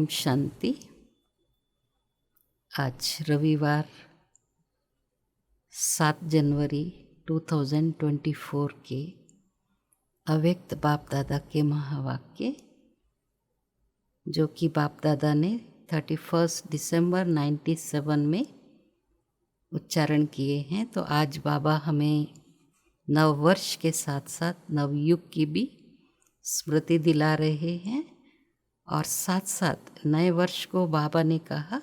ओम शांति। आज रविवार 7 जनवरी 2024 के अव्यक्त बाप दादा के महावाक्य, जो कि बाप दादा ने 31 दिसंबर 97 में उच्चारण किए हैं। तो आज बाबा हमें नव वर्ष के साथ साथ नवयुग की भी स्मृति दिला रहे हैं, और साथ साथ नए वर्ष को बाबा ने कहा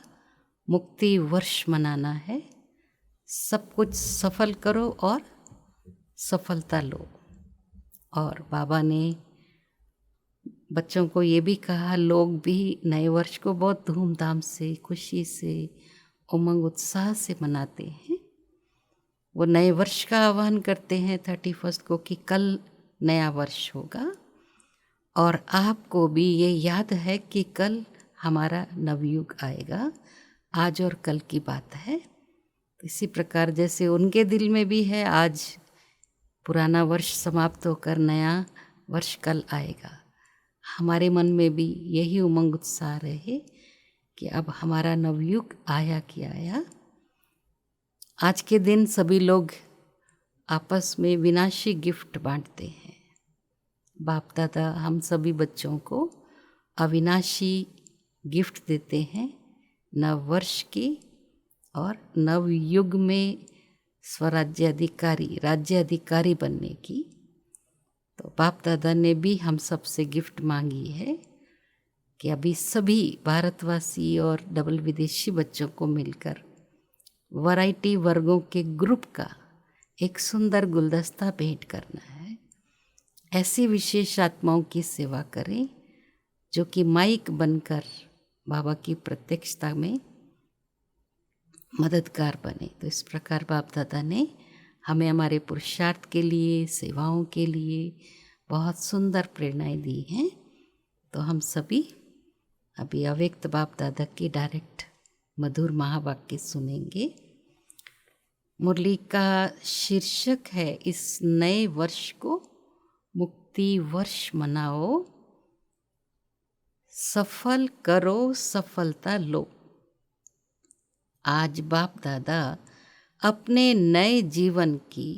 मुक्ति वर्ष मनाना है, सब कुछ सफल करो और सफलता लो। और बाबा ने बच्चों को ये भी कहा, लोग भी नए वर्ष को बहुत धूमधाम से, खुशी से, उमंग उत्साह से मनाते हैं। वो नए वर्ष का आह्वान करते हैं 31 को कि कल नया वर्ष होगा, और आपको भी ये याद है कि कल हमारा नवयुग आएगा। आज और कल की बात है। इसी प्रकार जैसे उनके दिल में भी है, आज पुराना वर्ष समाप्त होकर नया वर्ष कल आएगा, हमारे मन में भी यही उमंग उत्साह रहे कि अब हमारा नवयुग आया कि आया। आज के दिन सभी लोग आपस में विनाशी गिफ्ट बांटते हैं। बाप दादा हम सभी बच्चों को अविनाशी गिफ्ट देते हैं, नव वर्ष की और नव युग में स्वराज्याधिकारी, राज्य अधिकारी बनने की। तो बाप दादा ने भी हम सबसे गिफ्ट मांगी है कि अभी सभी भारतवासी और डबल विदेशी बच्चों को मिलकर वैरायटी वर्गों के ग्रुप का एक सुंदर गुलदस्ता भेंट करना है। ऐसी विशेष आत्माओं की सेवा करें जो कि माइक बनकर बाबा की प्रत्यक्षता में मददगार बने। तो इस प्रकार बाप दादा ने हमें हमारे पुरुषार्थ के लिए, सेवाओं के लिए बहुत सुंदर प्रेरणाएं दी हैं। तो हम सभी अभी अव्यक्त बाप दादा की डायरेक्ट मधुर महावाक्य सुनेंगे। मुरली का शीर्षक है, इस नए वर्ष को मुक्ति वर्ष मनाओ, सफल करो सफलता लो। आज बाप दादा अपने नए जीवन की,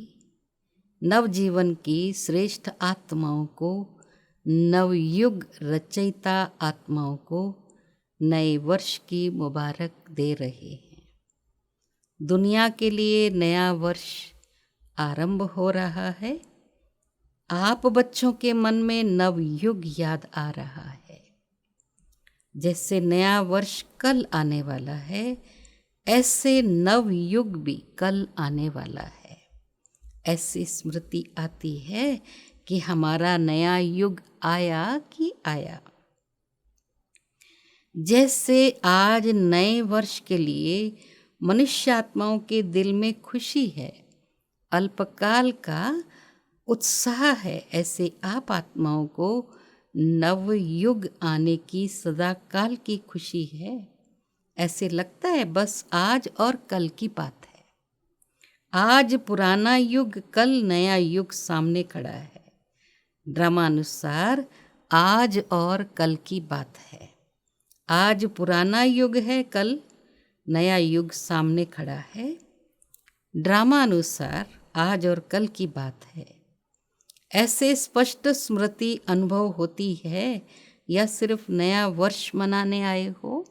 नवजीवन की श्रेष्ठ आत्माओं को, नवयुग रचयिता आत्माओं को नए वर्ष की मुबारक दे रहे हैं। दुनिया के लिए नया वर्ष आरंभ हो रहा है। आप बच्चों के मन में नवयुग याद आ रहा है। जैसे नया वर्ष कल आने वाला है, ऐसे नवयुग भी कल आने वाला है। ऐसी स्मृति आती है कि हमारा नया युग आया कि आया। जैसे आज नए वर्ष के लिए मनुष्य आत्माओं के दिल में खुशी है, अल्पकाल का उत्साह है, ऐसे आप आत्माओं को नवयुग आने की सदा काल की खुशी है। ऐसे लगता है बस आज और कल की बात है। आज पुराना युग, कल नया युग सामने खड़ा है। ड्रामानुसार आज और कल की बात है। आज पुराना युग है, कल नया युग सामने खड़ा है। ड्रामा अनुसार आज और कल की बात है। ऐसे स्पष्ट स्मृति अनुभव होती है, या सिर्फ नया वर्ष मनाने आए हो?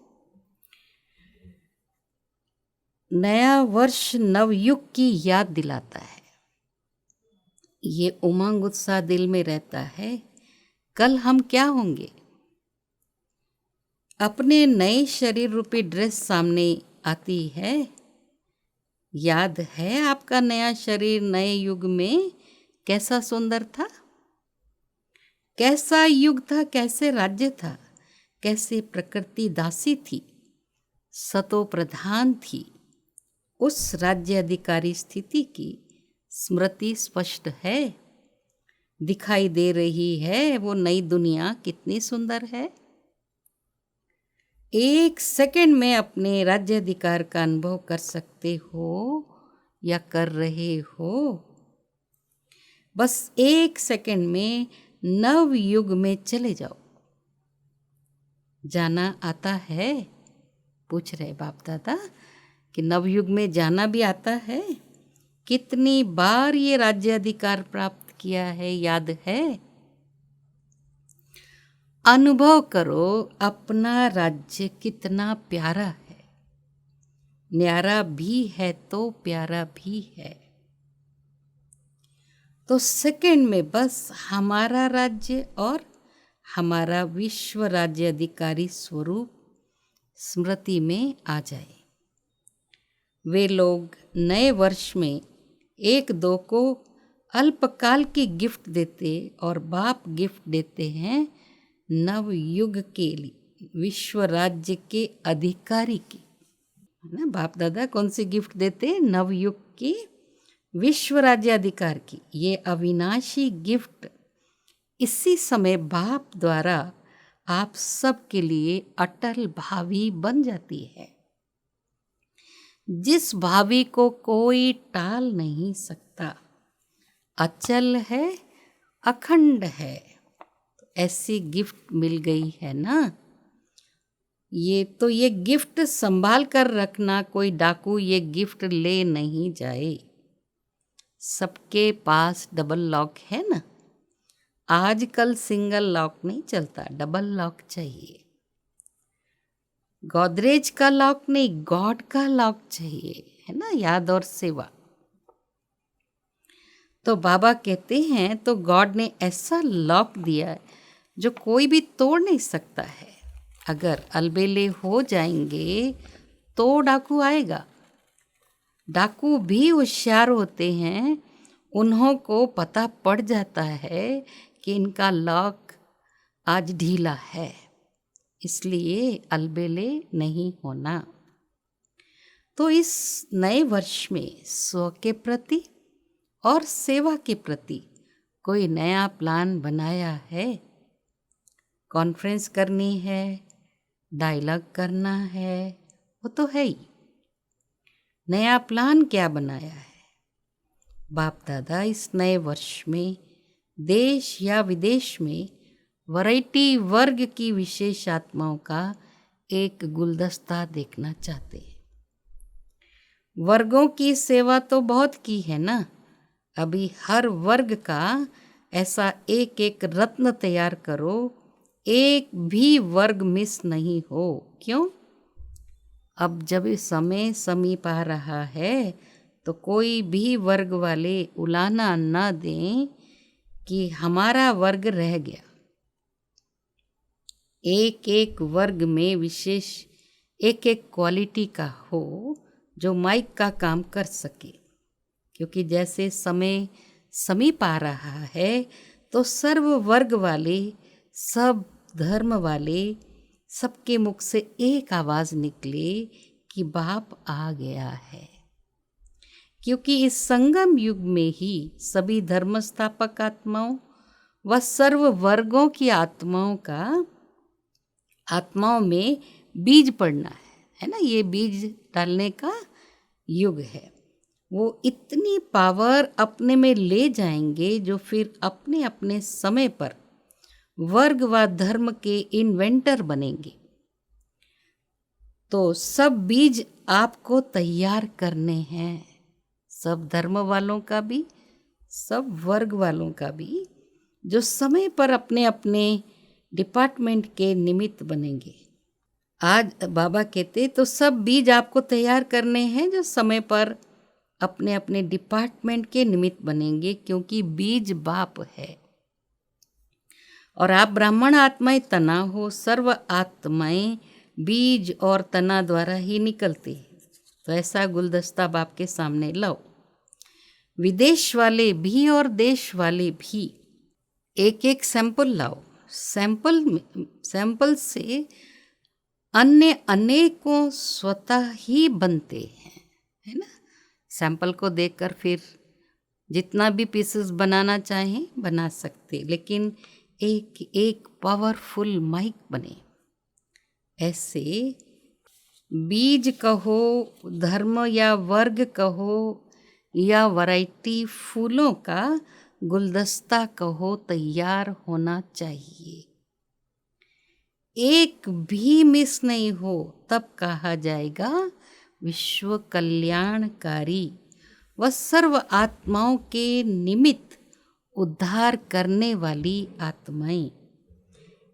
नया वर्ष नवयुग की याद दिलाता है। ये उमंग उत्साह दिल में रहता है, कल हम क्या होंगे। अपने नए शरीर रूपी ड्रेस सामने आती है। याद है आपका नया शरीर नए युग में कैसा सुंदर था, कैसा युग था, कैसे राज्य था, कैसे प्रकृति दासी थी, सतो प्रधान थी। उस राज्य अधिकारी स्थिति की स्मृति स्पष्ट है। दिखाई दे रही है वो नई दुनिया कितनी सुंदर है। एक सेकंड में अपने राज्य अधिकार का अनुभव कर सकते हो या कर रहे हो। बस एक सेकंड में नव युग में चले जाओ। जाना आता है? पूछ रहे बाप दादा कि नवयुग में जाना भी आता है? कितनी बार ये राज्य अधिकार प्राप्त किया है, याद है? अनुभव करो अपना राज्य कितना प्यारा है। न्यारा भी है तो प्यारा भी है। तो सेकंड में बस हमारा राज्य और हमारा विश्व राज्य अधिकारी स्वरूप स्मृति में आ जाए। वे लोग नए वर्ष में एक दो को अल्पकाल की गिफ्ट देते और बाप गिफ्ट देते हैं नव युग के लिए, विश्व राज्य के अधिकारी की। ना बाप दादा कौन सी गिफ्ट देते? नव युग की विश्व राज्य अधिकार की। ये अविनाशी गिफ्ट इसी समय बाप द्वारा आप सब के लिए अटल भावी बन जाती है, जिस भावी को कोई टाल नहीं सकता। अचल है, अखंड है। तो ऐसी गिफ्ट मिल गई है ना। ये गिफ्ट संभाल कर रखना, कोई डाकू ये गिफ्ट ले नहीं जाए। सबके पास डबल लॉक है ना। आजकल सिंगल लॉक नहीं चलता, डबल लॉक चाहिए। गोदरेज का लॉक नहीं, गॉड का लॉक चाहिए, है ना, याद और सेवा। तो बाबा कहते हैं तो गॉड ने ऐसा लॉक दिया है जो कोई भी तोड़ नहीं सकता है। अगर अलबेले हो जाएंगे तो डाकू आएगा। डाकू भी होशियार होते हैं, उन्हों को पता पड़ जाता है कि इनका लॉक आज ढीला है, इसलिए अलबेले नहीं होना। तो इस नए वर्ष में स्व के प्रति और सेवा के प्रति कोई नया प्लान बनाया है? कॉन्फ्रेंस करनी है, डायलॉग करना है, वो तो है ही। नया प्लान क्या बनाया है? बाप दादा इस नए वर्ष में देश या विदेश में वैरायटी वर्ग की विशेष आत्माओं का एक गुलदस्ता देखना चाहते हैं। वर्गों की सेवा तो बहुत की है ना। अभी हर वर्ग का ऐसा एक एक रत्न तैयार करो, एक भी वर्ग मिस नहीं हो। क्यों? अब जब समय समीप आ रहा है तो कोई भी वर्ग वाले उलाना न दें कि हमारा वर्ग रह गया। एक एक वर्ग में विशेष एक एक क्वालिटी का हो जो माइक का काम कर सके। क्योंकि जैसे समय समीप आ रहा है तो सर्व वर्ग वाले, सब धर्म वाले, सबके मुख से एक आवाज़ निकले कि बाप आ गया है। क्योंकि इस संगम युग में ही सभी धर्म स्थापक आत्माओं व सर्व वर्गों की आत्माओं में बीज पड़ना है ना। ये बीज डालने का युग है। वो इतनी पावर अपने में ले जाएंगे जो फिर अपने अपने समय पर वर्ग व धर्म के इन्वेंटर बनेंगे। तो सब बीज आपको तैयार करने हैं, सब धर्म वालों का भी, सब वर्ग वालों का भी, जो समय पर अपने अपने डिपार्टमेंट के निमित्त बनेंगे। आज बाबा कहते तो सब बीज आपको तैयार करने हैं जो समय पर अपने अपने डिपार्टमेंट के निमित्त बनेंगे, क्योंकि बीज बाप है और आप ब्राह्मण आत्माएं तना हो। सर्व आत्माएं बीज और तना द्वारा ही निकलती है। तो ऐसा गुलदस्ता बाप के सामने लाओ। विदेश वाले भी और देश वाले भी एक एक सैंपल लाओ। सैंपल से अन्य अनेकों स्वतः ही बनते हैं, है ना। सैंपल को देखकर फिर जितना भी पीसेस बनाना चाहें बना सकते, लेकिन एक एक पावरफुल माइक बने। ऐसे बीज कहो, धर्म या वर्ग कहो, या वैरायटी फूलों का गुलदस्ता कहो, तैयार होना चाहिए। एक भी मिस नहीं हो, तब कहा जाएगा विश्व कल्याणकारी व सर्व आत्माओं के निमित्त उद्धार करने वाली आत्माएं।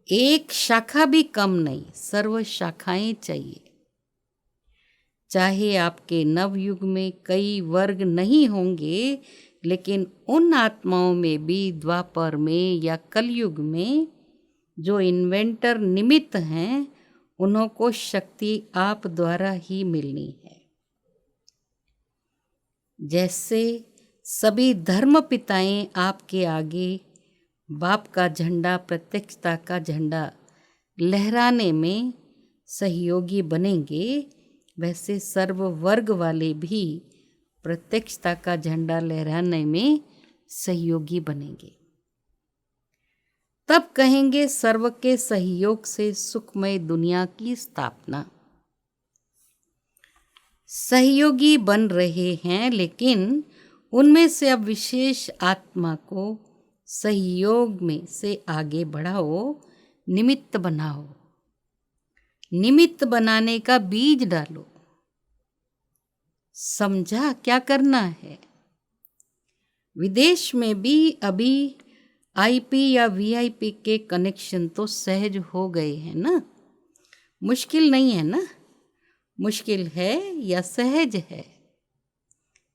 एक शाखा भी कम नहीं, सर्व शाखाएं चाहिए। चाहे आपके नवयुग में कई वर्ग नहीं होंगे, लेकिन उन आत्माओं में भी द्वापर में या कलयुग में जो इन्वेंटर निमित्त हैं, उन्हों को शक्ति आप द्वारा ही मिलनी है। जैसे सभी धर्म पिताएं आपके आगे बाप का झंडा, प्रत्यक्षता का झंडा लहराने में सहयोगी बनेंगे, वैसे सर्व वर्ग वाले भी प्रत्यक्षता का झंडा लहराने में सहयोगी बनेंगे। तब कहेंगे सर्व के सहयोग से सुखमय दुनिया की स्थापना। सहयोगी बन रहे हैं, लेकिन उनमें से अब विशेष आत्मा को सहयोग में से आगे बढ़ाओ, निमित्त बनाओ। निमित्त बनाने का बीज डालो। समझा क्या करना है? विदेश में भी अभी आईपी या वीआईपी के कनेक्शन तो सहज हो गए हैं ना। मुश्किल नहीं है ना, मुश्किल है या सहज है।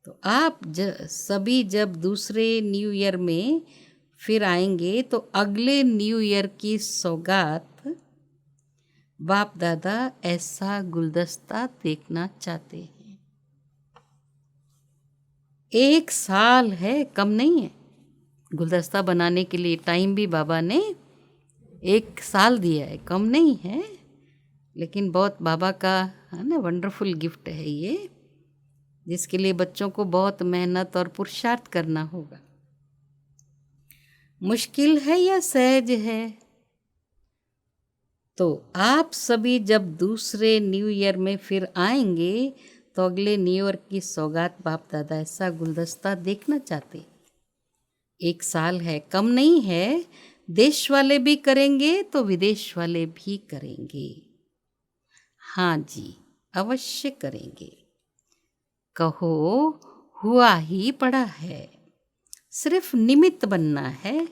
तो आप सभी जब दूसरे न्यू ईयर में फिर आएंगे तो अगले न्यू ईयर की सौगात बाप दादा ऐसा गुलदस्ता देखना चाहते हैं। 1 साल है, कम नहीं है। गुलदस्ता बनाने के लिए टाइम भी बाबा ने 1 साल दिया है, कम नहीं है। लेकिन बहुत बाबा का है ना, वंडरफुल गिफ्ट है ये, जिसके लिए बच्चों को बहुत मेहनत और पुरुषार्थ करना होगा। मुश्किल है या सहज है? तो आप सभी जब दूसरे न्यू ईयर में फिर आएंगे तो अगले न्यू ईयर की सौगात बाप दादा ऐसा गुलदस्ता देखना चाहते। 1 साल है, कम नहीं है। देश वाले भी करेंगे तो विदेश वाले भी करेंगे। हाँ जी, अवश्य करेंगे। कहो हुआ ही पड़ा है, सिर्फ निमित्त बनना है।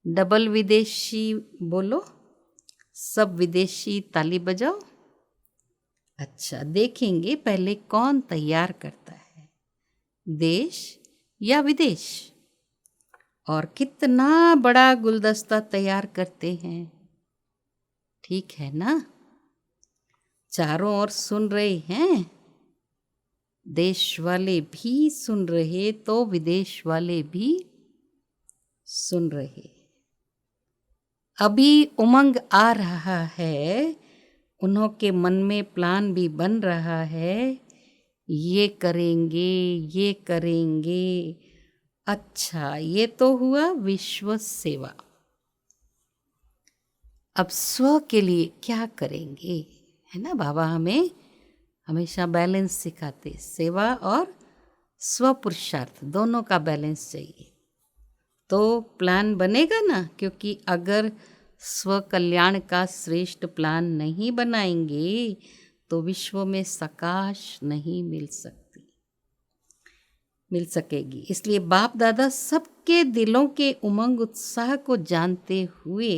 डबल विदेशी बोलो, सब विदेशी ताली बजाओ। अच्छा, देखेंगे पहले कौन तैयार करता है, देश या विदेश, और कितना बड़ा गुलदस्ता तैयार करते हैं। ठीक है ना? चारों ओर सुन रहे हैं, देश वाले भी सुन रहे तो विदेश वाले भी सुन रहे। अभी उमंग आ रहा है, उन्हों के मन में प्लान भी बन रहा है, ये करेंगे, ये करेंगे। अच्छा, ये तो हुआ विश्व सेवा। अब स्व के लिए क्या करेंगे, है ना? बाबा हमें हमेशा बैलेंस सिखाते, सेवा और स्व पुरुषार्थ दोनों का बैलेंस चाहिए तो प्लान बनेगा ना। क्योंकि अगर स्व कल्याण का श्रेष्ठ प्लान नहीं बनाएंगे तो विश्व में सकाश नहीं मिल सकेगी। इसलिए बाप दादा सबके दिलों के उमंग उत्साह को जानते हुए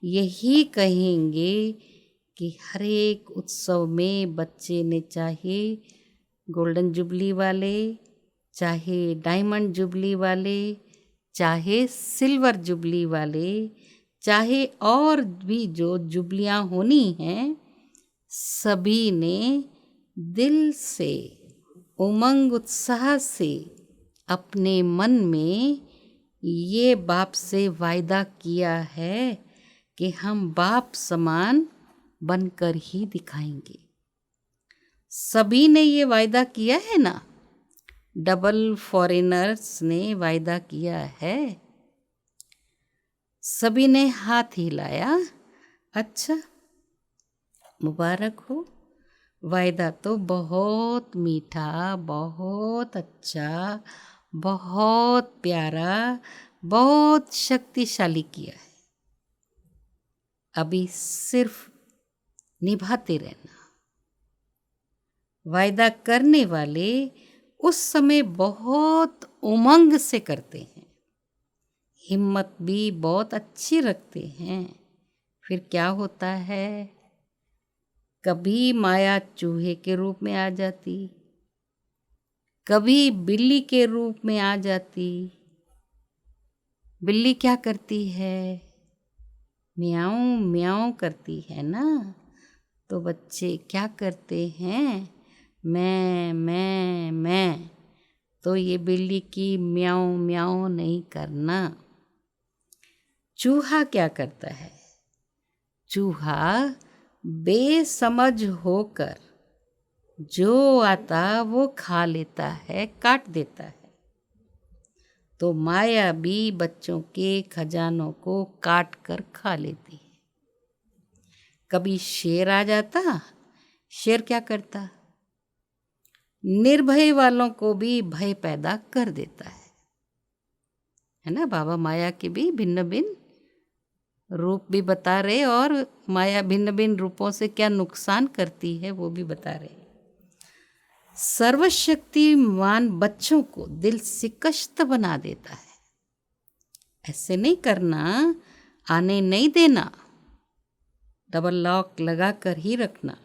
यही कहेंगे कि हर एक उत्सव में बच्चे ने चाहे गोल्डन जुबली वाले, चाहे डायमंड जुबली वाले, चाहे सिल्वर जुबली वाले, चाहे और भी जो जुबलियाँ होनी हैं, सभी ने दिल से उमंग उत्साह से अपने मन में ये बाप से वायदा किया है कि हम बाप समान बनकर ही दिखाएंगे। सभी ने ये वायदा किया है ना। डबल फॉरेनर्स ने वायदा किया है। सभी ने हाथ हिलाया। अच्छा, मुबारक हो। वायदा तो बहुत मीठा, बहुत अच्छा, बहुत प्यारा, बहुत शक्तिशाली किया है। अभी सिर्फ निभाते रहना। वायदा करने वाले उस समय बहुत उमंग से करते हैं, हिम्मत भी बहुत अच्छी रखते हैं। फिर क्या होता है, कभी माया चूहे के रूप में आ जाती, कभी बिल्ली के रूप में आ जाती। बिल्ली क्या करती है, म्याऊं म्याऊं करती है ना, तो बच्चे क्या करते हैं, मैं। तो ये बिल्ली की म्याऊं म्याऊं नहीं करना। चूहा क्या करता है, चूहा बेसमझ होकर जो आता वो खा लेता है, काट देता है। तो माया भी बच्चों के खजानों को काट कर खा लेती है। कभी शेर आ जाता, शेर क्या करता, निर्भय वालों को भी भय पैदा कर देता है ना। बाबा माया के भी भिन्न भिन्न रूप भी बता रहे, और माया भिन्न भिन्न रूपों से क्या नुकसान करती है वो भी बता रहे। सर्वशक्तिमान बच्चों को दिल शिकस्त बना देता है। ऐसे नहीं करना, आने नहीं देना, डबल लॉक लगा कर ही रखना।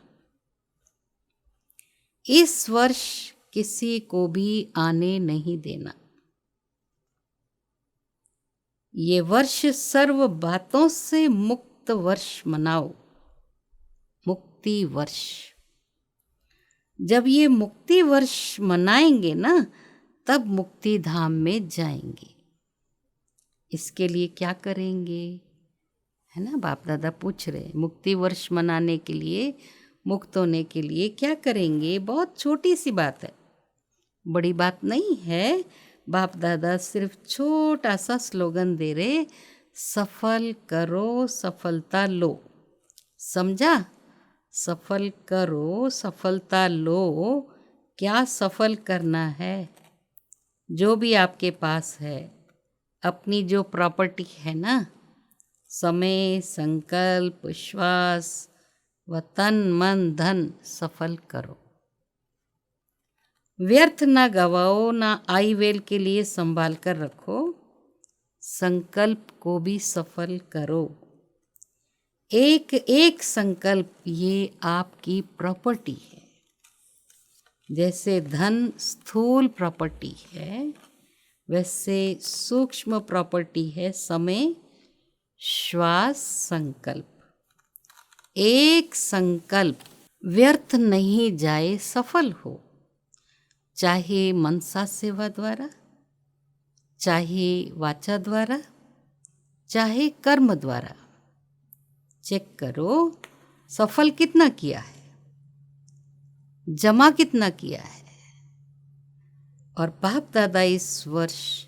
इस वर्ष किसी को भी आने नहीं देना। ये वर्ष सर्व बातों से मुक्त वर्ष मनाओ, मुक्ति वर्ष। जब ये मुक्ति वर्ष मनाएंगे ना, तब मुक्ति धाम में जाएंगे। इसके लिए क्या करेंगे, है ना, बाप दादा पूछ रहे, मुक्ति वर्ष मनाने के लिए, मुक्त होने के लिए क्या करेंगे। बहुत छोटी सी बात है, बड़ी बात नहीं है। बाप दादा सिर्फ छोटा सा स्लोगन दे रहे, सफल करो सफलता लो। समझा, सफल करो सफलता लो। क्या सफल करना है, जो भी आपके पास है, अपनी जो प्रॉपर्टी है ना, समय, संकल्प, श्वास व तन मन धन, सफल करो। व्यर्थ ना गवाओ, ना आई वेल के लिए संभाल कर रखो। संकल्प को भी सफल करो। एक एक संकल्प ये आपकी प्रॉपर्टी है। जैसे धन स्थूल प्रॉपर्टी है, वैसे सूक्ष्म प्रॉपर्टी है समय, श्वास, संकल्प। एक संकल्प व्यर्थ नहीं जाए, सफल हो। चाहे मनसा सेवा द्वारा, चाहे वाचा द्वारा, चाहे कर्म द्वारा। चेक करो सफल कितना किया है, जमा कितना किया है। और बाप दादा इस वर्ष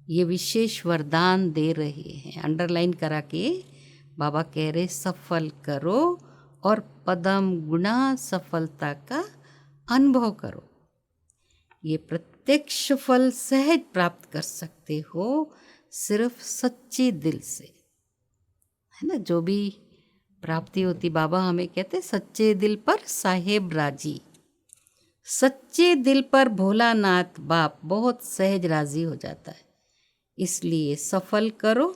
ये विशेष वरदान दे रहे हैं, अंडरलाइन करा के बाबा कह रहे, सफल करो और पदम गुणा सफलता का अनुभव करो। ये प्रत्यक्ष फल सहज प्राप्त कर सकते हो सिर्फ सच्चे दिल से, है ना। जो भी प्राप्ति होती, बाबा हमें कहते, सच्चे दिल पर साहेब राजी। सच्चे दिल पर भोलानाथ बाप बहुत सहज राजी हो जाता है। इसलिए सफल करो,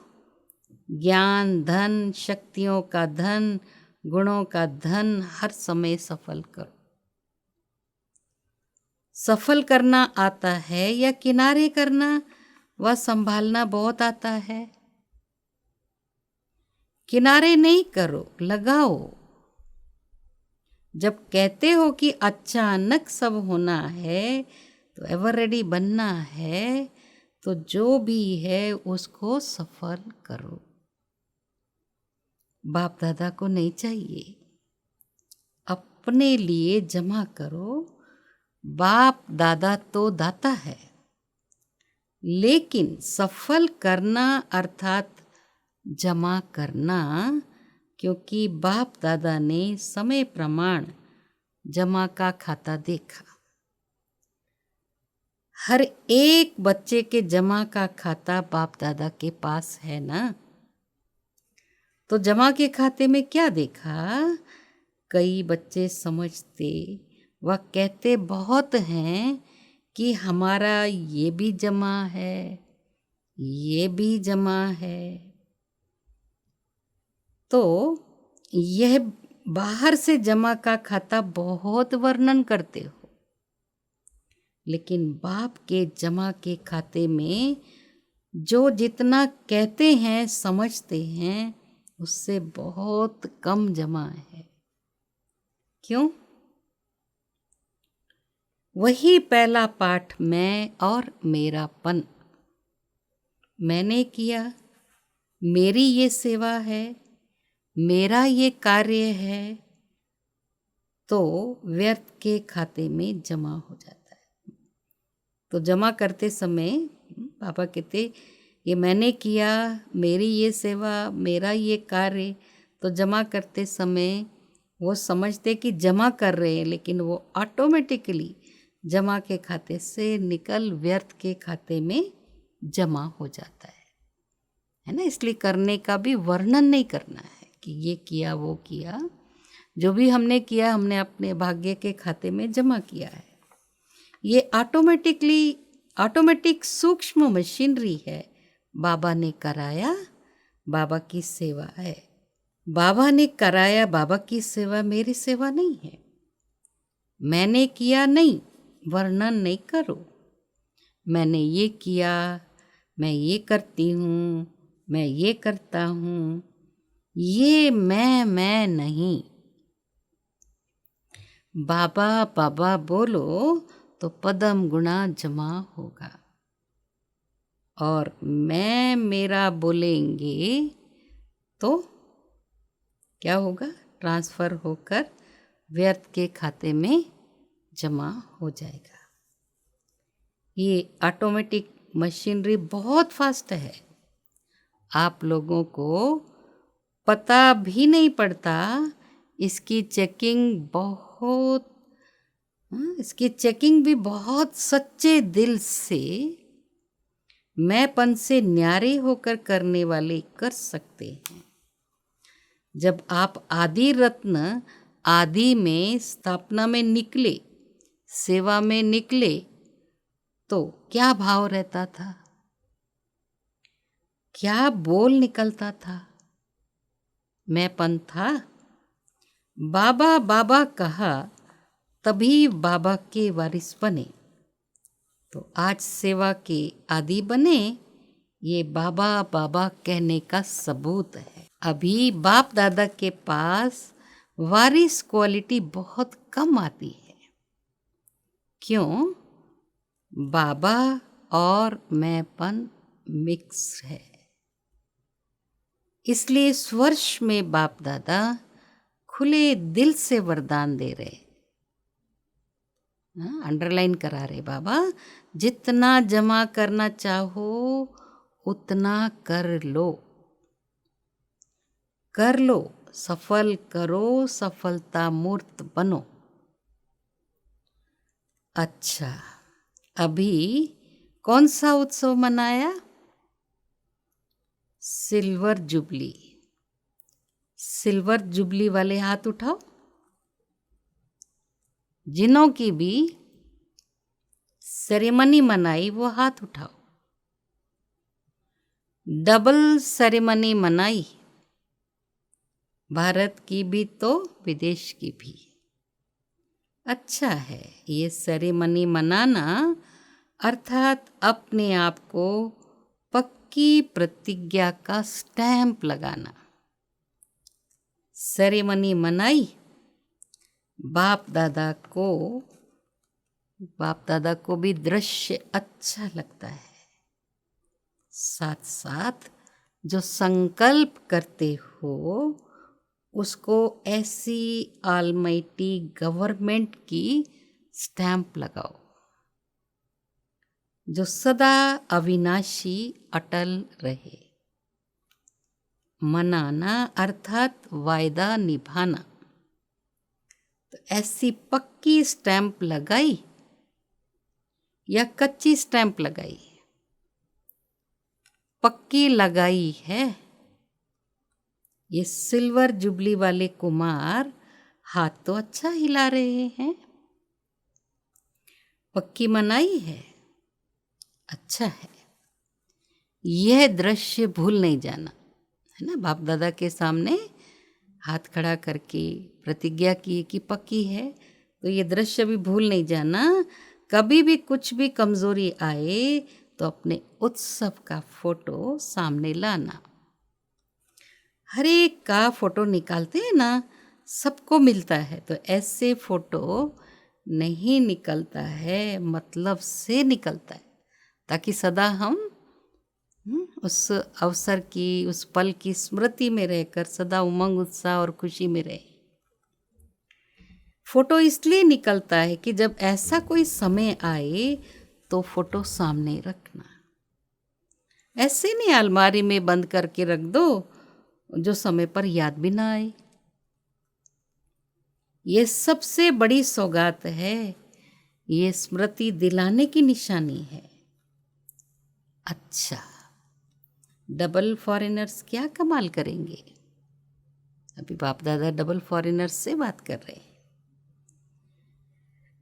ज्ञान धन, शक्तियों का धन, गुणों का धन हर समय सफल करो। सफल करना आता है या किनारे करना व संभालना बहुत आता है। किनारे नहीं करो, लगाओ। जब कहते हो कि अचानक सब होना है, तो एवर रेडी बनना है, तो जो भी है उसको सफल करो। बाप दादा को नहीं चाहिए, अपने लिए जमा करो। बाप दादा तो दाता है, लेकिन सफल करना अर्थात जमा करना, क्योंकि बाप दादा ने समय प्रमाण जमा का खाता देखा। हर एक बच्चे के जमा का खाता बाप दादा के पास है ना। तो जमा के खाते में क्या देखा? कई बच्चे समझते व कहते बहुत हैं कि हमारा ये भी जमा है, ये भी जमा है। तो यह बाहर से जमा का खाता बहुत वर्णन करते हो, लेकिन बाप के जमा के खाते में जो जितना कहते हैं समझते हैं उससे बहुत कम जमा है। क्यों? वही पहला पाठ, मैं और मेरापन। मैंने किया, मेरी ये सेवा है, मेरा ये कार्य है, तो व्यर्थ के खाते में जमा हो जाता है। तो जमा करते समय पापा कहते ये मैंने किया, मेरी ये सेवा, मेरा ये कार्य, तो जमा करते समय वो समझते कि जमा कर रहे हैं, लेकिन वो ऑटोमेटिकली जमा के खाते से निकल व्यर्थ के खाते में जमा हो जाता है ना। इसलिए करने का भी वर्णन नहीं करना है कि ये किया वो किया। जो भी हमने किया हमने अपने भाग्य के खाते में जमा किया है। ये ऑटोमेटिक सूक्ष्म मशीनरी है। बाबा ने कराया, बाबा की सेवा है। बाबा ने कराया, बाबा की सेवा मेरी सेवा नहीं है। मैंने किया नहीं, वर्णन नहीं करो। मैंने ये किया, मैं ये करती हूँ, मैं ये करता हूँ, ये मैं नहीं। बाबा बाबा बोलो तो पदम गुणा जमा होगा, और मैं मेरा बोलेंगे तो क्या होगा? ट्रांसफ़र होकर व्यर्थ के खाते में जमा हो जाएगा। ये ऑटोमेटिक मशीनरी बहुत फास्ट है। आप लोगों को पता भी नहीं पड़ता। इसकी चेकिंग भी बहुत सच्चे दिल से, मैंपन से न्यारे होकर करने वाले कर सकते हैं। जब आप आदि रत्न आदि में स्थापना में निकले, सेवा में निकले, तो क्या भाव रहता था? क्या बोल निकलता था? मैंपन था। बाबा बाबा कहा तभी बाबा के वारिस बने। तो आज सेवा के आदि बने, ये बाबा बाबा कहने का सबूत है। अभी बाप दादा के पास वारिस क्वालिटी बहुत कम आती है। क्यों? बाबा और मैंपन मिक्स है। इसलिए इस वर्ष में बाप दादा खुले दिल से वरदान दे रहे, अंडरलाइन करा रहे बाबा, जितना जमा करना चाहो उतना कर लो, कर लो, सफल करो, सफलता मूर्त बनो। अच्छा, अभी कौन सा उत्सव मनाया? Silver jubilee. सिल्वर जुबली वाले हाथ उठाओ। जिन्हों की भी सेरेमनी मनाई वो हाथ उठाओ। डबल सेरेमनी मनाई, भारत की भी तो विदेश की भी। अच्छा है ये सेरेमनी मनाना, अर्थात अपने आप को पक्की प्रतिज्ञा का स्टैंप लगाना। सेरेमनी मनाई, बाप दादा को भी दृश्य अच्छा लगता है। साथ साथ जो संकल्प करते हो उसको ऐसी ऑलमाइटी गवर्नमेंट की स्टैंप लगाओ जो सदा अविनाशी अटल रहे। मनाना अर्थात वायदा निभाना। तो ऐसी पक्की स्टैंप लगाई या कच्ची स्टैंप लगाई? पक्की लगाई है। ये सिल्वर जुबली वाले कुमार हाथ तो अच्छा हिला रहे हैं, पक्की मनाई है, अच्छा है। यह दृश्य भूल नहीं जाना, है ना। बाप दादा के सामने हाथ खड़ा करके प्रतिज्ञा की कि पक्की है, तो ये दृश्य भी भूल नहीं जाना। कभी भी कुछ भी कमज़ोरी आए तो अपने उत्सव का फोटो सामने लाना। हर एक का फोटो निकालते हैं ना, सबको मिलता है, तो ऐसे फोटो नहीं निकलता है, मतलब से निकलता है, ताकि सदा हम उस अवसर की, उस पल की स्मृति में रहकर सदा उमंग उत्साह और खुशी में रहे। फोटो इसलिए निकलता है कि जब ऐसा कोई समय आए तो फोटो सामने रखना, ऐसे नहीं अलमारी में बंद करके रख दो जो समय पर याद भी ना आए। ये सबसे बड़ी सौगात है, ये स्मृति दिलाने की निशानी है। अच्छा, डबल फॉरेनर्स क्या कमाल करेंगे? अभी बाप दादा डबल फॉरेनर्स से बात कर रहे हैं।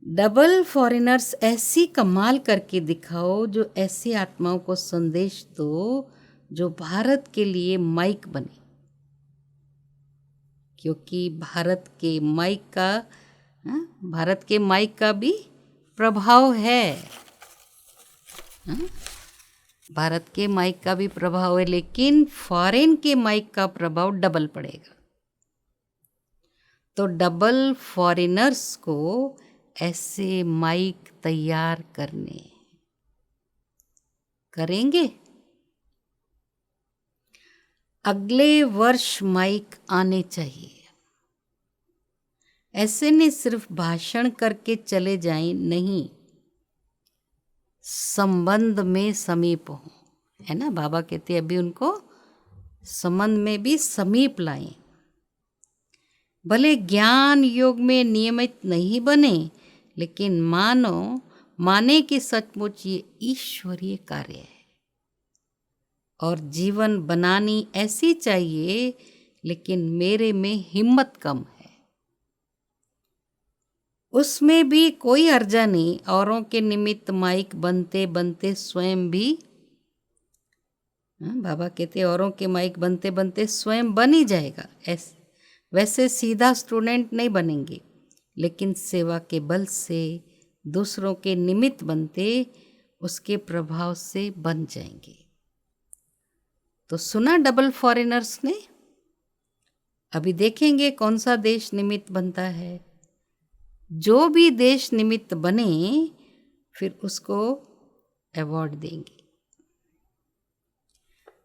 डबल फॉरेनर्स ऐसी कमाल करके दिखाओ जो ऐसी आत्माओं को संदेश दो जो भारत के लिए माइक बने, क्योंकि भारत के माइक का भी प्रभाव है। भारत के माइक का भी प्रभाव है, लेकिन फॉरेन के माइक का प्रभाव डबल पड़ेगा। तो डबल फॉरेनर्स को ऐसे माइक तैयार करेंगे। अगले वर्ष माइक आने चाहिए, ऐसे नहीं सिर्फ भाषण करके चले जाएं, नहीं, संबंध में समीप हो, है ना। बाबा कहते हैं अभी उनको संबंध में भी समीप लाएं। भले ज्ञान योग में नियमित नहीं बने, लेकिन माने कि सचमुच ये ईश्वरीय कार्य है और जीवन बनानी ऐसी चाहिए, लेकिन मेरे में हिम्मत कम है। उसमें भी कोई अर्जा नहीं, औरों के निमित्त माइक बनते बनते स्वयं भी, बाबा कहते औरों के माइक बनते बनते स्वयं बन ही जाएगा। वैसे सीधा स्टूडेंट नहीं बनेंगे, लेकिन सेवा के बल से दूसरों के निमित्त बनते उसके प्रभाव से बन जाएंगे। तो सुना डबल फॉरेनर्स ने, अभी देखेंगे कौन सा देश निमित्त बनता है। जो भी देश निमित्त बने फिर उसको अवार्ड देंगे।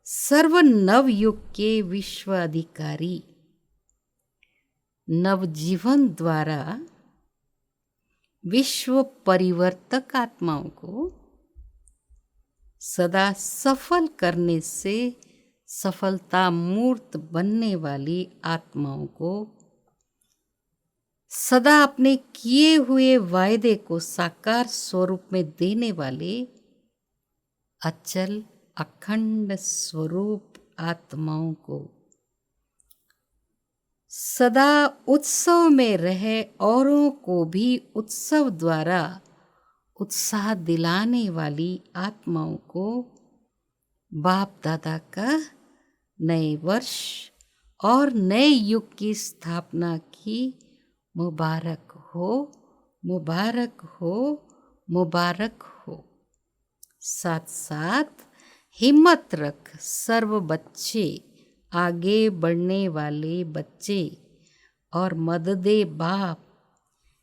सर्व नवयुग के विश्व अधिकारी नवजीवन द्वारा विश्व परिवर्तक आत्माओं को सदा सफल करने से सफलता मूर्त बनने वाली आत्माओं को सदा अपने किए हुए वायदे को साकार स्वरूप में देने वाले अचल अखंड स्वरूप आत्माओं को सदा उत्सव में रहे औरों को भी उत्सव द्वारा उत्साह दिलाने वाली आत्माओं को बाप दादा का नए वर्ष और नए युग की स्थापना की मुबारक हो, मुबारक हो, मुबारक हो। साथ साथ हिम्मत रख सर्व बच्चे, आगे बढ़ने वाले बच्चे और मददे बाप,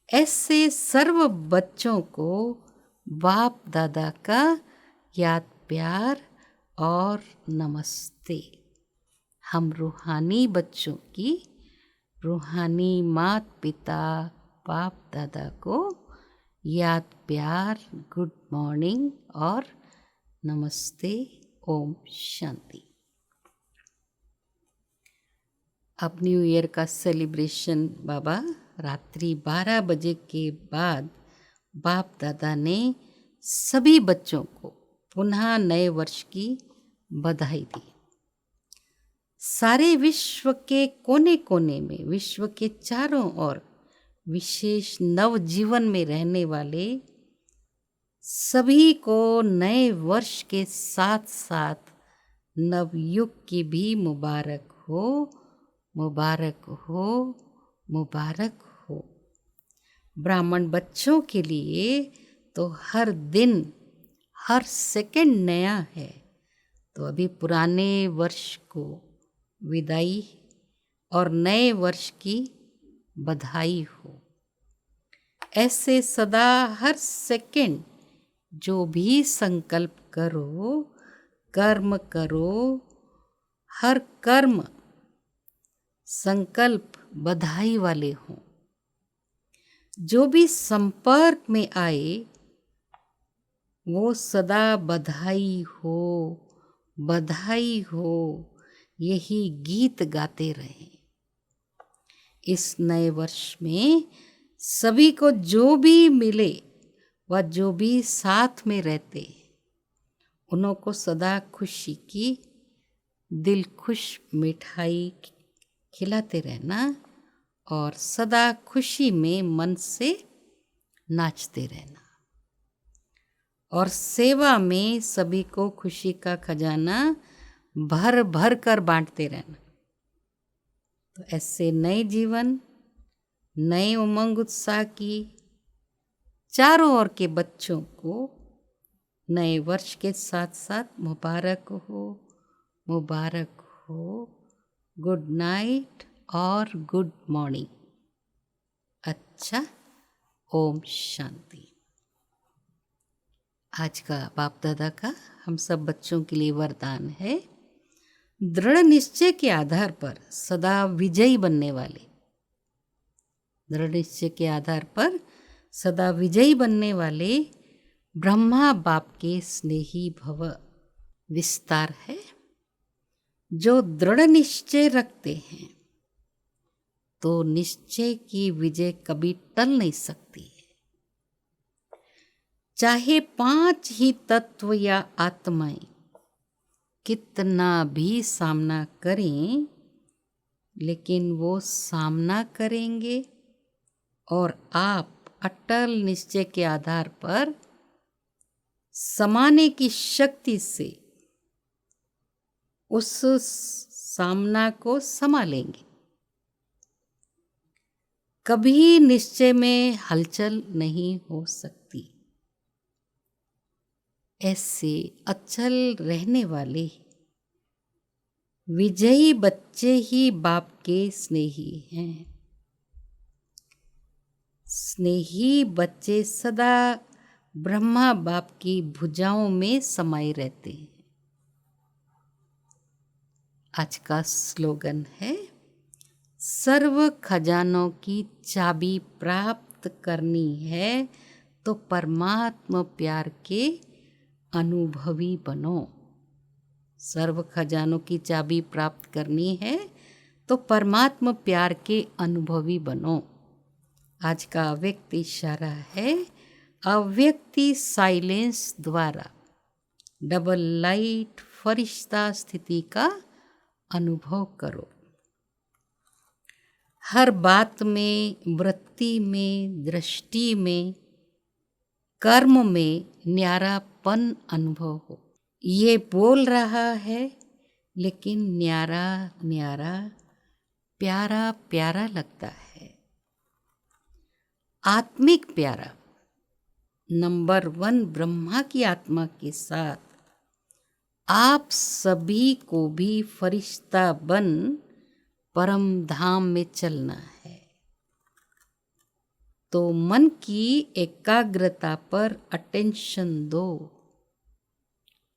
ऐसे सर्व बच्चों को बाप दादा का याद प्यार और नमस्ते। हम रूहानी बच्चों की रूहानी मात पिता बाप दादा को याद प्यार, गुड मॉर्निंग और नमस्ते, ओम शांति। अब न्यू ईयर का सेलिब्रेशन बाबा रात्रि 12 बजे के बाद बाप दादा ने सभी बच्चों को पुनः नए वर्ष की बधाई दी। सारे विश्व के कोने कोने में, विश्व के चारों ओर विशेष नव जीवन में रहने वाले सभी को नए वर्ष के साथ साथ नवयुग की भी मुबारक हो, मुबारक हो, मुबारक हो। ब्राह्मण बच्चों के लिए तो हर दिन, हर सेकंड नया है। तो अभी पुराने वर्ष को विदाई और नए वर्ष की बधाई हो। ऐसे सदा हर सेकंड जो भी संकल्प करो, कर्म करो, हर कर्म संकल्प बधाई वाले हों। जो भी संपर्क में आए वो सदा बधाई हो, बधाई हो, यही गीत गाते रहें। इस नए वर्ष में सभी को जो भी मिले व जो भी साथ में रहते, उन्हों को सदा खुशी की दिल खुश मिठाई खिलाते रहना और सदा खुशी में मन से नाचते रहना और सेवा में सभी को खुशी का खजाना भर भर कर बांटते रहना। तो ऐसे नए जीवन, नए उमंग उत्साह की चारों ओर के बच्चों को नए वर्ष के साथ साथ मुबारक हो, मुबारक हो। गुड नाइट और गुड मॉर्निंग। अच्छा, ओम शांति। आज का बाप दादा का हम सब बच्चों के लिए वरदान है, दृढ़ निश्चय के आधार पर सदा विजयी बनने वाले, दृढ़ निश्चय के आधार पर सदा विजयी बनने वाले ब्रह्मा बाप के स्नेही भव। विस्तार है, जो दृढ़ निश्चय रखते हैं तो निश्चय की विजय कभी टल नहीं सकती है। चाहे 5 ही तत्व या आत्माएं कितना भी सामना करें, लेकिन वो सामना करेंगे और आप अटल निश्चय के आधार पर समाने की शक्ति से उस सामना को संभालेंगे। कभी निश्चय में हलचल नहीं हो सकती। ऐसे अचल रहने वाले विजयी बच्चे ही बाप के स्नेही हैं। स्नेही बच्चे सदा ब्रह्मा बाप की भुजाओं में समाये रहते हैं। आज का स्लोगन है, सर्व खजानों की चाबी प्राप्त करनी है तो परमात्मा प्यार के अनुभवी बनो। सर्व खजानों की चाबी प्राप्त करनी है तो परमात्मा प्यार के अनुभवी बनो। आज का अव्यक्त इशारा है, अव्यक्ति साइलेंस द्वारा डबल लाइट फरिश्ता स्थिति का अनुभव करो। हर बात में, वृत्ति में, दृष्टि में, कर्म में न्यारापन अनुभव हो। ये बोल रहा है लेकिन न्यारा न्यारा, प्यारा प्यारा लगता है। आत्मिक प्यारा, नंबर 1 ब्रह्मा की आत्मा के साथ आप सभी को भी फरिश्ता बन परम धाम में चलना है। तो मन की एकाग्रता पर अटेंशन दो,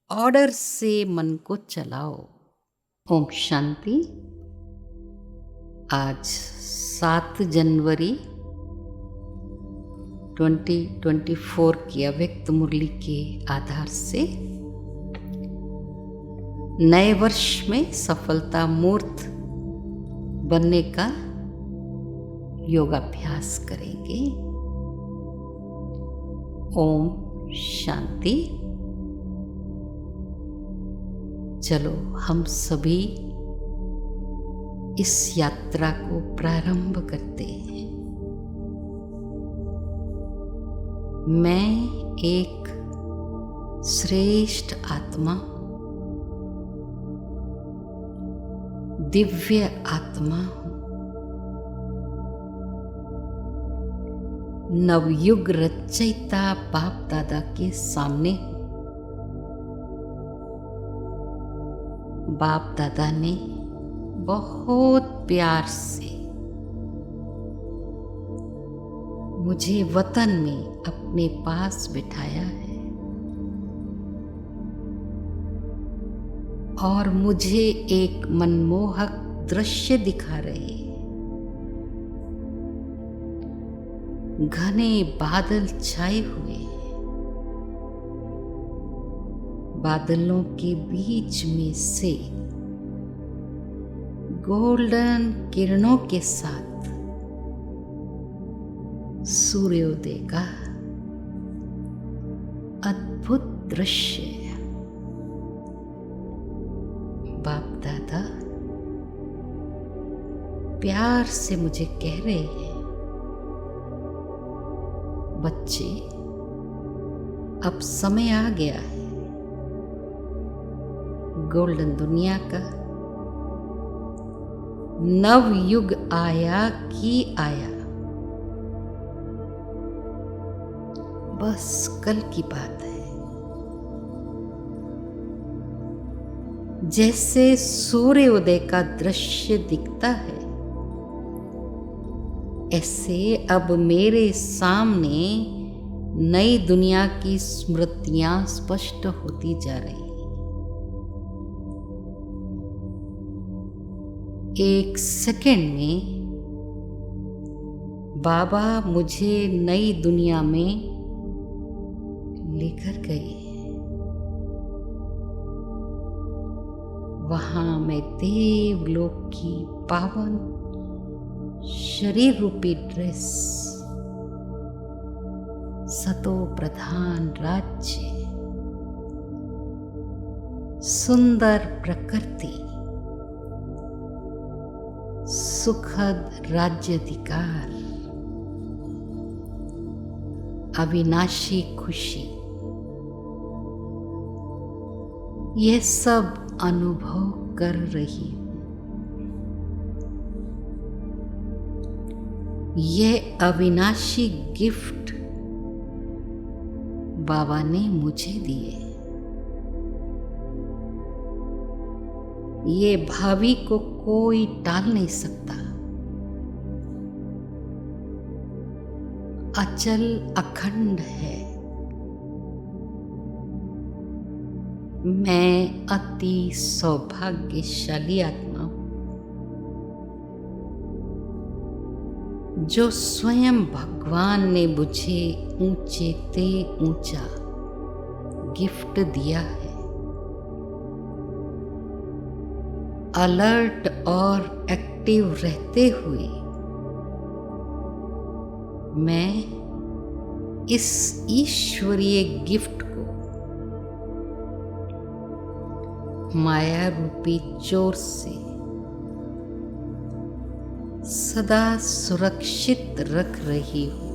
ऑर्डर से मन को चलाओ। ओम शांति। आज 7 जनवरी 2024 की अव्यक्त मुरली के आधार से नए वर्ष में सफलता मूर्त बनने का योगाभ्यास करेंगे। ओम शांति। चलो हम सभी इस यात्रा को प्रारंभ करते हैं। मैं एक श्रेष्ठ आत्मा, दिव्य आत्मा हूँ। नवयुग रचयिता बाप दादा के सामने हूँ। बाप दादा ने बहुत प्यार से मुझे वतन में अपने पास बिठाया है और मुझे एक मनमोहक दृश्य दिखा रहे हैं। घने बादल छाए हुए हैं। बादलों के बीच में से गोल्डन किरणों के साथ सूर्योदय का अद्भुत दृश्य। बाप दादा प्यार से मुझे कह रहे हैं, बच्चे अब समय आ गया है गोल्डन दुनिया का। नव युग आया कि आया, बस कल की बात है। जैसे सूर्योदय का दृश्य दिखता है, ऐसे अब मेरे सामने नई दुनिया की स्मृतियां स्पष्ट होती जा रही। एक सेकंड में बाबा मुझे नई दुनिया में लेकर गए। वहां मैं देवलोक की पावन शरीर रूपी ड्रेस, सतो प्रधान राज्य, सुंदर प्रकृति, सुखद राज्याधिकार, अविनाशी खुशी, ये सब अनुभव कर रही हूं। ये अविनाशी गिफ्ट बाबा ने मुझे दिए। ये भावी को कोई टाल नहीं सकता। अचल अखंड है। मैं अति सौभाग्यशाली आत्मा हूं जो स्वयं भगवान ने मुझे ऊंचे ते ऊंचा गिफ्ट दिया है। अलर्ट और एक्टिव रहते हुए मैं इस ईश्वरीय गिफ्ट को माया रूपी चोर से सदा सुरक्षित रख रही हूं।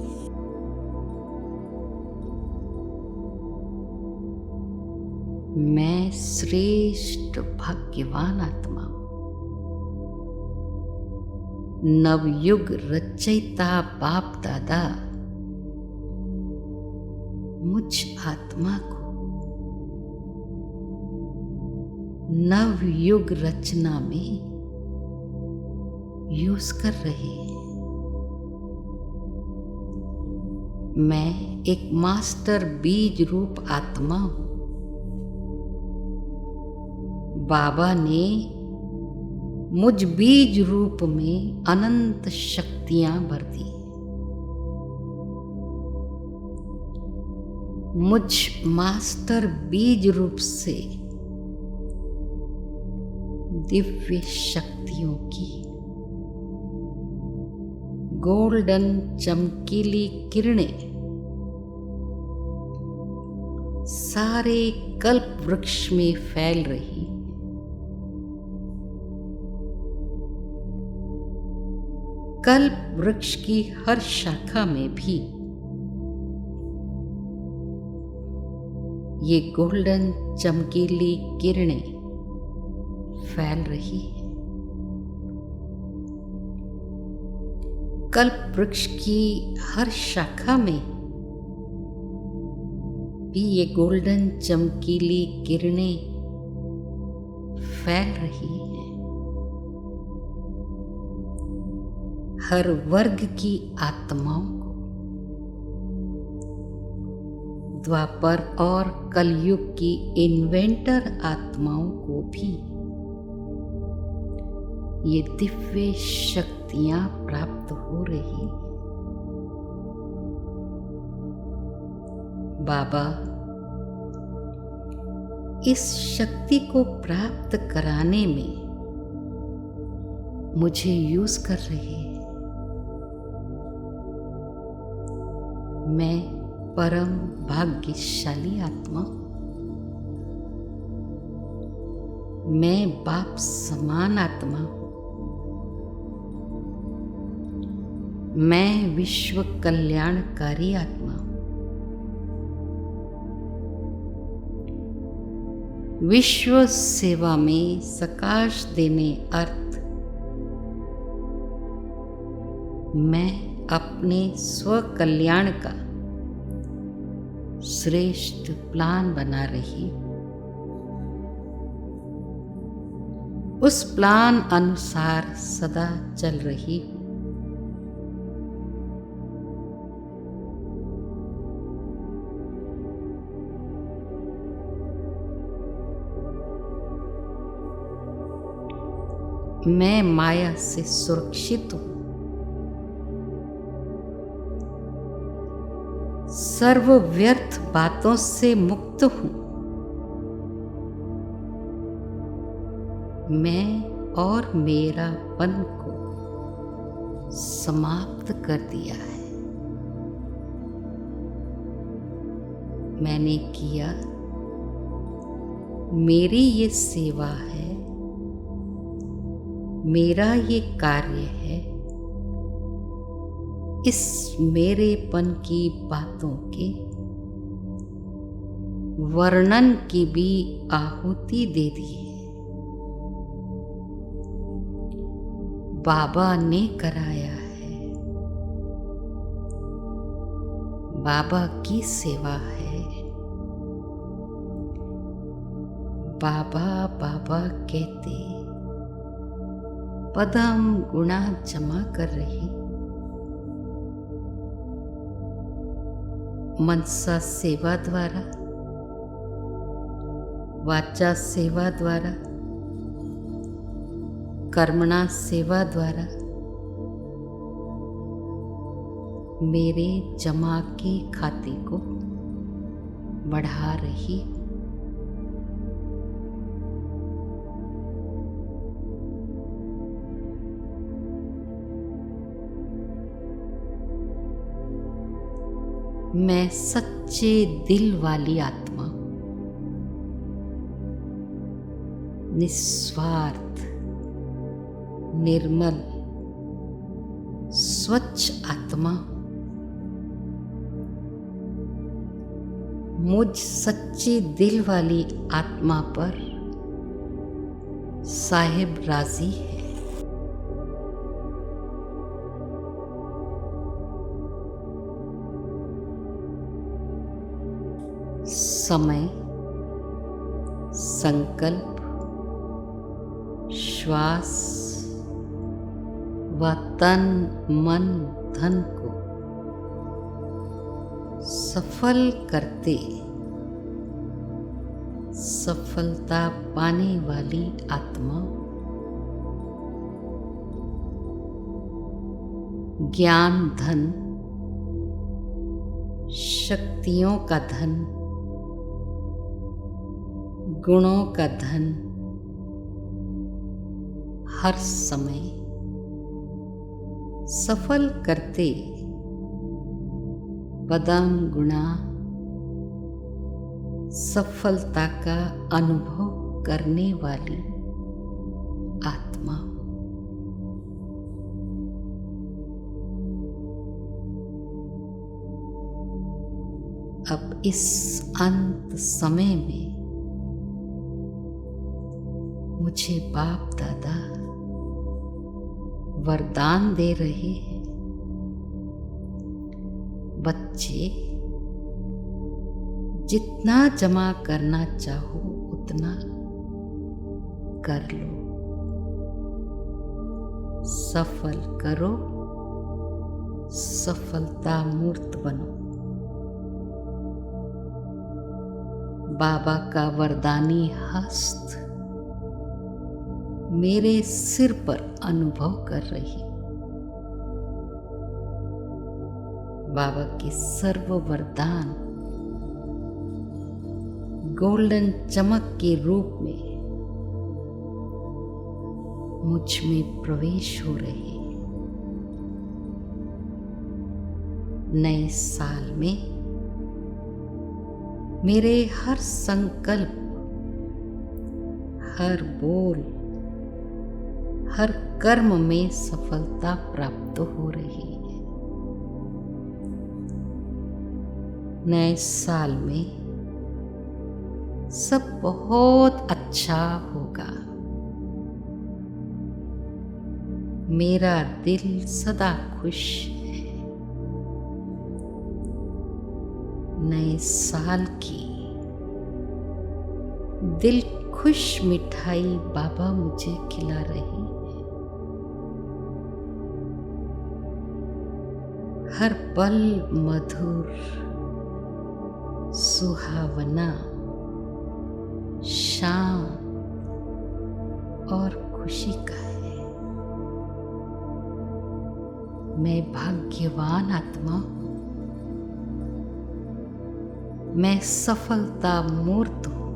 मैं श्रेष्ठ भाग्यवान आत्मा हूं। नवयुग रचयिता बाप दादा मुझ आत्मा को नवयुग रचना में यूज कर रहे हैं। मैं एक मास्टर बीज रूप आत्मा हूं। बाबा ने मुझ बीज रूप में अनंत शक्तियां भर दी। मुझ मास्टर बीज रूप से दिव्य शक्तियों की गोल्डन चमकीली किरणें सारे कल्प वृक्ष में फैल रही। कल्प वृक्ष की हर शाखा में भी ये गोल्डन चमकीली किरणें फैल रही है। कल्प वृक्ष की हर शाखा में भी ये गोल्डन चमकीली किरणें फैल रही है। हर वर्ग की आत्माओं को, द्वापर और कलयुग की इन्वेंटर आत्माओं को भी ये दिव्य शक्तियां प्राप्त हो रही। बाबा इस शक्ति को प्राप्त कराने में मुझे यूज कर रहे हैं। मैं परम भाग्यशाली आत्मा, मैं बाप समान आत्मा, मैं विश्व कल्याणकारी आत्मा, विश्व सेवा में सकाश देने अर्थ मैं अपने स्व कल्याण का श्रेष्ठ प्लान बना रही। उस प्लान अनुसार सदा चल रही। मैं माया से सुरक्षित हूं। सर्व व्यर्थ बातों से मुक्त हूं। मैं और मेरापन को समाप्त कर दिया है। मैंने किया, मेरी ये सेवा है, मेरा ये कार्य है। इस मेरेपन की बातों के वर्णन की भी आहुति दे दी है। बाबा ने कराया है। बाबा की सेवा है। बाबा बाबा कहते पदम गुणा जमा कर रही। मनसा सेवा द्वारा, वाचा सेवा द्वारा, कर्मणा सेवा द्वारा मेरे जमा के खाते को बढ़ा रही। मैं सच्चे दिल वाली आत्मा, निस्वार्थ, निर्मल, स्वच्छ आत्मा। मुझ सच्चे दिल वाली आत्मा पर साहिब राजी है। समय, संकल्प, श्वास व तन मन धन को सफल करते सफलता पाने वाली आत्मा, ज्ञान धन, शक्तियों का धन, गुणों का धन हर समय सफल करते पदम गुणा सफलता का अनुभव करने वाली आत्मा। इस अंत समय में मुझे बाप दादा वरदान दे रहे हैं, बच्चे जितना जमा करना चाहो उतना कर लो, सफल करो, सफलता मूर्त बनो। बाबा का वरदानी हस्त मेरे सिर पर अनुभव कर रही। बाबा के सर्व वरदान गोल्डन चमक के रूप में मुझ में प्रवेश हो रहे हैं। नए साल में मेरे हर संकल्प, हर बोल, हर कर्म में सफलता प्राप्त हो रही है। नए साल में सब बहुत अच्छा होगा। मेरा दिल सदा खुश है। नए साल की दिल खुश मिठाई बाबा मुझे खिला रही है। हर पल मधुर, सुहावना, शांत और खुशी का है। मैं भाग्यवान आत्मा हूँ। मैं सफलता मूर्त हूँ।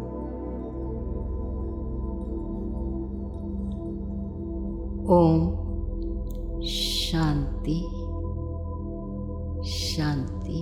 ओम शांति शांति।